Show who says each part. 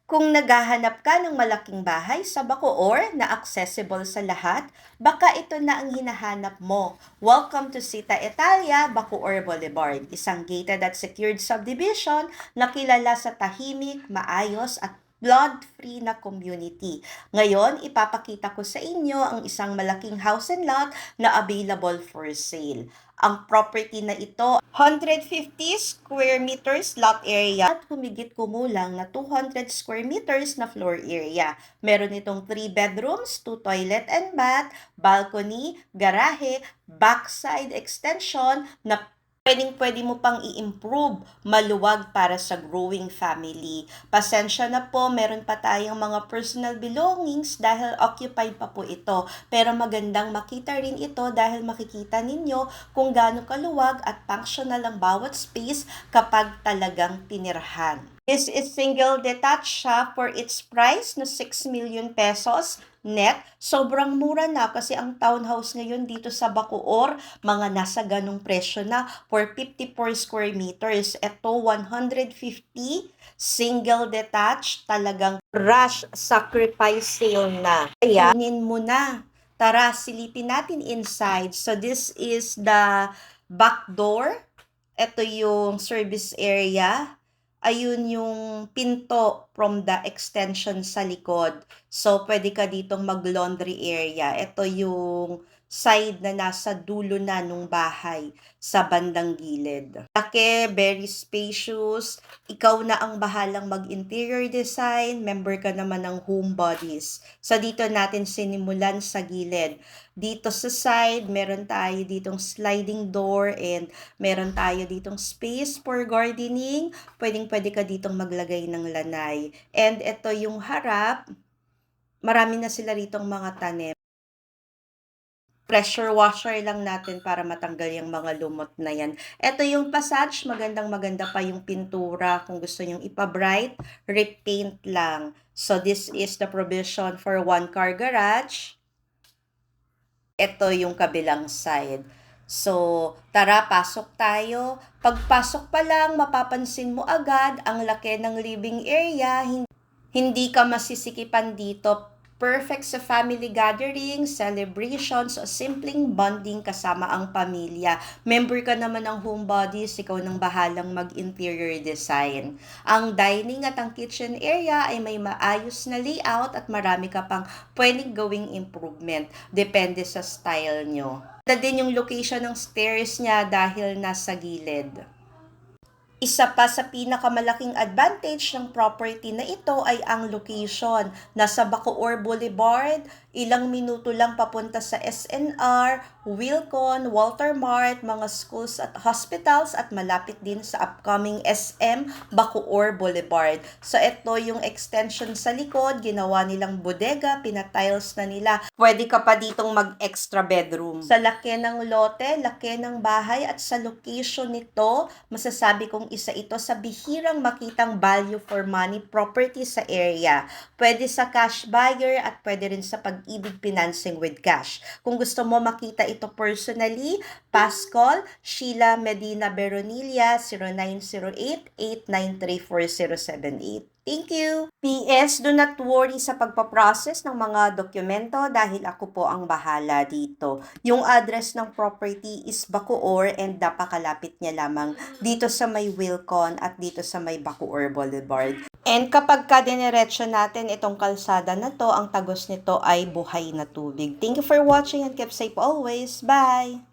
Speaker 1: Kung naghahanap ka ng malaking bahay sa Bacoor na accessible sa lahat, baka ito na ang hinahanap mo. Welcome to Sita Italia, Bacoor Boulevard, isang gated at secured subdivision na kilala sa tahimik, maayos at flood-free na community. Ngayon, ipapakita ko sa inyo ang isang malaking house and lot na available for sale. Ang property na ito, 150 square meters lot area at humigit kumulang na 200 square meters na floor area. Meron itong 3 bedrooms, 2 toilet and bath, balcony, garahe, backside extension na pwedeng-pwede mo pang i-improve, maluwag para sa growing family. Pasensya na po, meron pa tayong mga personal belongings dahil occupied pa po ito. Pero magandang makita rin ito dahil makikita ninyo kung gaano kaluwag at functional ang bawat space kapag talagang tinirhan. This is single detached siya for its price na 6 million pesos net. Sobrang mura na kasi ang townhouse ngayon dito sa Bacoor, mga nasa ganong presyo na for 54 square meters. Ito 150 single detached, talagang rush sacrifice sale na. Kaya kunin mo na. Tara, silipin natin inside. So this is the back door. Ito yung service area. Ayun yung pinto from the extension sa likod. So, pwede ka ditong mag-laundry area. Ito yung side na nasa dulo na nung bahay sa bandang gilid. Laki, very spacious. Ikaw na ang bahalang mag-interior design. Member ka naman ng Home Bodies. So, dito natin sinimulan sa gilid. Dito sa side, meron tayo ditong sliding door and meron tayo ditong space for gardening. Pwedeng-pwede ka ditong maglagay ng lanay. And ito yung harap. Marami na sila ritong mga tanim. Pressure washer lang natin para matanggal yung mga lumot na yan. Ito yung passage, magandang-maganda pa yung pintura. Kung gusto nyong ipa-bright, repaint lang. So this is the provision for one car garage. Ito yung kabilang side. So, tara, pasok tayo. Pagpasok pa lang, mapapansin mo agad ang laki ng living area. Hindi ka masisikipan dito. Perfect sa family gathering, celebrations, o simpleng bonding kasama ang pamilya. Member ka naman ng Home Bodies, ikaw nang bahalang mag-interior design. Ang dining at ang kitchen area ay may maayos na layout at marami ka pang pwedeng gawing improvement. Depende sa style nyo. Ito din yung location ng stairs niya dahil nasa gilid. Isa pa sa pinakamalaking advantage ng property na ito ay ang location. Nasa Bacoor Boulevard, ilang minuto lang papunta sa SNR, Wilcon, Walter Mart, mga schools at hospitals at malapit din sa upcoming SM Bacoor Boulevard. So ito yung extension sa likod, ginawa nilang bodega, pinatiles na nila. Pwede ka pa ditong mag-extra bedroom. Sa laki ng lote, laki ng bahay at sa location nito, masasabi kong isa ito sa bihirang makitang value for money property sa area. Pwede sa cash buyer at pwede rin sa pag-ibig financing with cash. Kung gusto mo makita ito personally, pass call Sheila Medina Beronilla 0908-893-4078. Thank you! PS, do not worry sa pagpaprocess ng mga dokumento dahil ako po ang bahala dito. Yung address ng property is Bacoor and napakalapit niya lamang dito sa may Wilcon at dito sa may Bacoor Boulevard. And kapag diniretso natin itong kalsada na to, ang tagos nito ay buhay na tubig. Thank you for watching and keep safe always. Bye!